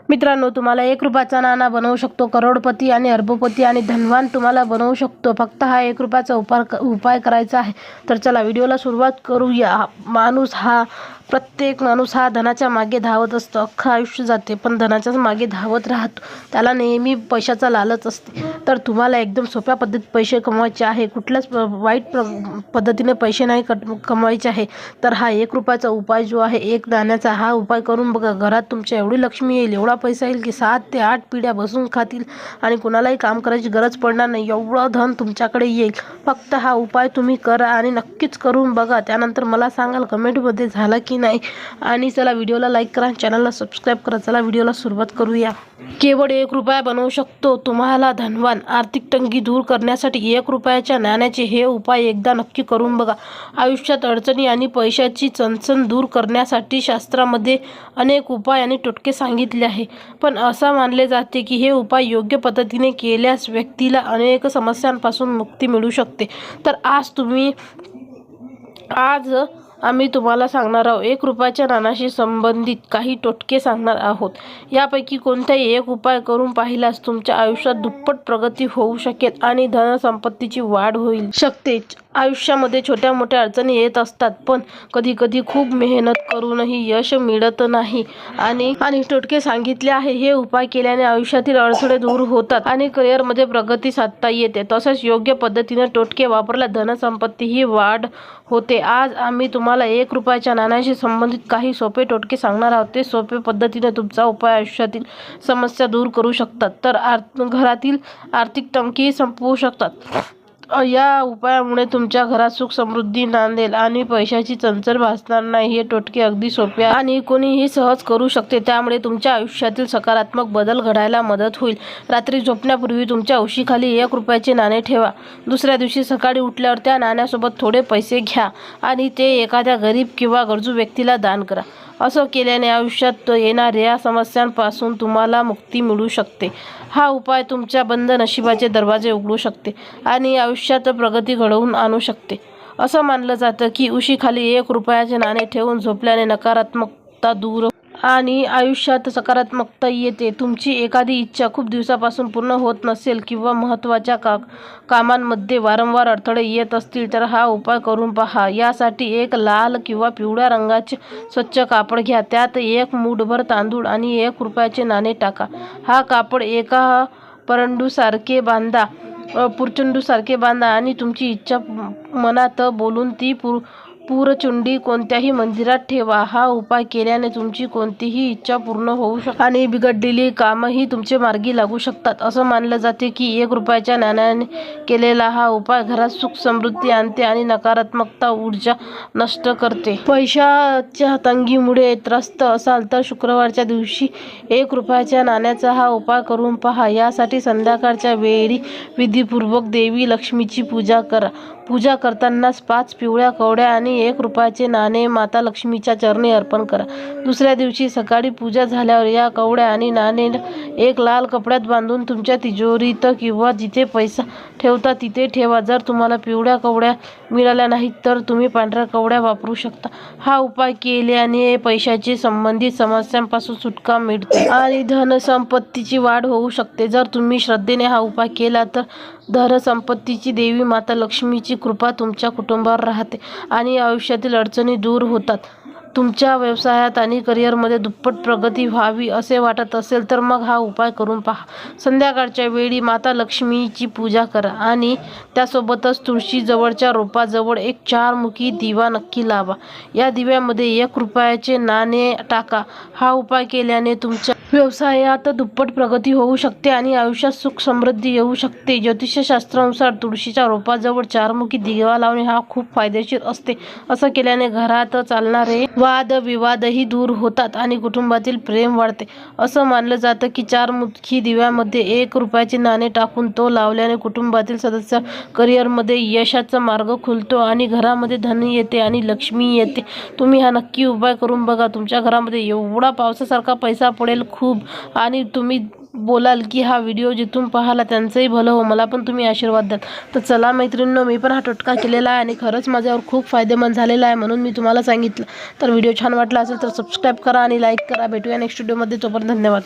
मित्रांनो, तुम्हाला 1 रुपयाचा नाणा बनवू शकतो करोडपती आणि अरबपती आणि धनवान तुम्हाला बनवू शकतो. फक्त हा 1 रुपयाचा उपाय करायचा आहे. तर चला व्हिडिओला सुरुवात करूया. प्रत्येक माणूस हा धनाच्या मागे धावत असतो. अख्खं आयुष्य जाते पण धनाच्याच मागे धावत राहतो. त्याला नेहमी पैशाचा लालच असते. तर तुम्हाला एकदम सोप्या पद्धतीत पैसे कमवायचे आहे. कुठल्याच वाईट पद्धतीने पैसे नाही कमवायचे आहे. तर हा 1 रुपयाचा उपाय जो आहे, 1 नाण्याचा, हा उपाय करून बघा. घरात तुमच्या एवढी लक्ष्मी येईल, एवढा पैसा येईल की 7 ते 8 पिढ्या बसून खातील आणि कुणालाही काम करायची गरज पडणार नाही. एवढं धन तुमच्याकडे येईल. फक्त हा उपाय तुम्ही करा आणि नक्कीच करून बघा. त्यानंतर मला सांगाल कमेंटमध्ये झालं की नाही. आणि चला व्हिडिओला लाईक करा, चॅनलला सबस्क्राईब करा. चला व्हिडिओला सुरुवात करूया. केवळ 1 रुपया बनवू शकतो तुम्हाला धनवान. आर्थिक तंगी दूर करण्यासाठी 1 रुपयाच्या नाण्याचे हे उपाय एकदा नक्की करून बघा. आयुष्यात अडचणी आणि पैशाची चणचण दूर करण्यासाठी शास्त्रामध्ये अनेक उपाय आणि टोटके सांगितले आहे. पण असं मानले जाते की हे उपाय योग्य पद्धतीने केल्यास व्यक्तीला अनेक समस्यांपासून मुक्ती मिळू शकते. तर आज आम्ही तुम्हाला सांगणार आहोत 1 रुपयाच्या नाण्याशी संबंधित काही टोटके सांगणार आहोत. यापैकी कोणताही एक उपाय करून पाहिल्यास तुमच्या आयुष्यात दुप्पट प्रगती होऊ शकेल आणि धनसंपत्तीची वाढ होईल शकते. आयुष्यामध्ये छोट्या मोठ्या अडचणी येत असतात, पण कधी कधी खूप मेहनत करूनही यश मिळत नाही. आणि टोटके सांगितले आहे. हे उपाय केल्याने आयुष्यातील अडथळे दूर होतात आणि करिअरमध्ये प्रगती साधता येते. तसेच योग्य पद्धतीने टोटके वापरल्यास धनसंपत्तीही वाढ होते. आज आम्ही तुम्हाला 1 रुपयाच्या नाण्याशी संबंधित काही सोपे टोटके सांगणार आहोत. ते सोप्या पद्धतीने तुमचा उपाय आयुष्यातील समस्या दूर करू शकतात, तर घरातील आर्थिक तंगी संपवू शकतात. या उपायामुळे तुमच्या घरात सुख समृद्धी नांदेल आणि पैशाची चणचण भासणार नाही. हे टोटके अगदी सोपे आणि कोणीही सहज करू शकते. त्यामुळे तुमच्या आयुष्यातील सकारात्मक बदल घडायला मदत होईल. रात्री झोपण्यापूर्वी तुमच्या उशीखाली 1 रुपयाचे नाणे ठेवा. दुसऱ्या दिवशी सकाळी उठल्यावर त्या नाण्यासोबत थोडे पैसे घ्या आणि ते एखाद्या गरीब किंवा गरजू व्यक्तीला दान करा. असं केल्याने आयुष्यात येणाऱ्या समस्यांपासून तुम्हाला मुक्ती मिळू शकते. हा उपाय तुमच्या बंद नशिबाचे दरवाजे उघडू शकते आणि आयुष्यात प्रगती घडवून आणू शकते. असं मानलं जातं की उशीखाली 1 रुपयाचे नाणे ठेवून झोपल्याने नकारात्मकता दूर आणि आयुष्यात सकारात्मकता येते. तुमची एखादी इच्छा खूप दिवसापासून पूर्ण होत नसेल किंवा महत्त्वाच्या कामांमध्ये वारंवार अडथळे येत असतील तर हा उपाय करून पहा. यासाठी एक लाल किंवा पिवळ्या रंगाचे स्वच्छ कापड घ्या. त्यात 1 मूठभर तांदूळ आणि 1 रुपयाचे नाणे टाका. हा कापड एका पुरचुंडूसारखे बांधा आणि तुमची इच्छा मनात बोलून ती पुरचुंडी कोणत्याही मंदिरात ठेवा. हा उपाय केल्याने तुमची कोणतीही इच्छा पूर्ण होऊ शकते आणि बिघडलेली कामही तुमचे मार्गी लागू शकतात. असं मानलं जाते की 1 रुपयाच्या नाण्याने केलेला हा उपाय घरात सुख समृद्धी आणते आणि नकारात्मकता ऊर्जा नष्ट करते. पैशाच्या तंगीमुळे त्रस्त असाल तर शुक्रवारच्या दिवशी 1 रुपयाच्या नाण्याचा हा उपाय करून पहा. यासाठी संध्याकाळच्या वेळी विधीपूर्वक देवी लक्ष्मीची पूजा करा. पूजा करतानाच 5 पिवळ्या कवड्या आणि 1 रुपयाचे नाणे माता लक्ष्मीच्या चरणी अर्पण करा. दुसऱ्या दिवशी सकाळी पूजा झाल्यावर या कवड्या आणि नाणे एक लाल कपड्यात बांधून तुमच्या तिजोरीत किंवा जिथे पैसा ठेवता तिथे ठेवा. जर तुम्हाला पिवळ्या कवड्या मिळाल्या नाहीत तर तुम्ही पांढऱ्या कवड्या वापरू शकता. हा उपाय केल्याने पैशाची संबंधित समस्यांपासून सुटका मिळते आणि धनसंपत्तीची वाढ होऊ शकते. जर तुम्ही श्रद्धेने हा उपाय केला तर धनसंपत्तीची देवी माता लक्ष्मीची कृपा तुमच्या कुटुंबावर राहते आणि आयुष्यातील अडचणी दूर होतात. तुमच्या व्यवसायात आणि करिअरमध्ये दुप्पट प्रगती व्हावी असे वाटत असेल तर मग हा उपाय करून पहा. संध्याकाळच्या वेळी माता लक्ष्मीची पूजा करा आणि त्यासोबतच तुळशी जवळच्या रोपाजवळ एक 4-मुखी दिवा नक्की लावा. या दिव्यामध्ये 1 रुपयाचे नाणे टाका. हा उपाय केल्याने तुमच्या व्यवसायात दुप्पट प्रगती होऊ शकते आणि आयुष्यात सुख समृद्धी येऊ शकते. ज्योतिषशास्त्रानुसार तुळशीच्या रोपाजवळ 4-मुखी दिवा लावणे हा खूप फायदेशीर असते. असं केल्याने घरात चालणारे वादविवादही दूर होतात आणि कुटुंबातील प्रेम वाढते. असं मानलं जातं की 4-मुखी दिव्यामध्ये 1 रुपयाचे नाणे टाकून तो लावल्याने कुटुंबातील सदस्य करिअरमध्ये यशाचा मार्ग खुलतो आणि घरामध्ये धन येते आणि लक्ष्मी येते. तुम्ही हा नक्की उपाय करून बघा. तुमच्या घरामध्ये एवढा पावसासारखा पैसा पडेल खूप आणि तुम्ही बोलाल की हा व्हिडिओ जिथून पाहाला त्यांचंही भलं हो, मला पण तुम्ही आशीर्वाद द्याल. तर चला मैत्रिणींनो, मी पण हा टोटका केलेला आहे आणि खरंच माझ्यावर खूप फायदेमंद झालेला आहे, म्हणून मी तुम्हाला सांगितलं. तर व्हिडिओ छान वाटला असेल तर सबस्क्राईब करा आणि लाईक करा. भेटूया नेक्स्ट व्हिडिओमध्ये. तोपर्यंत धन्यवाद.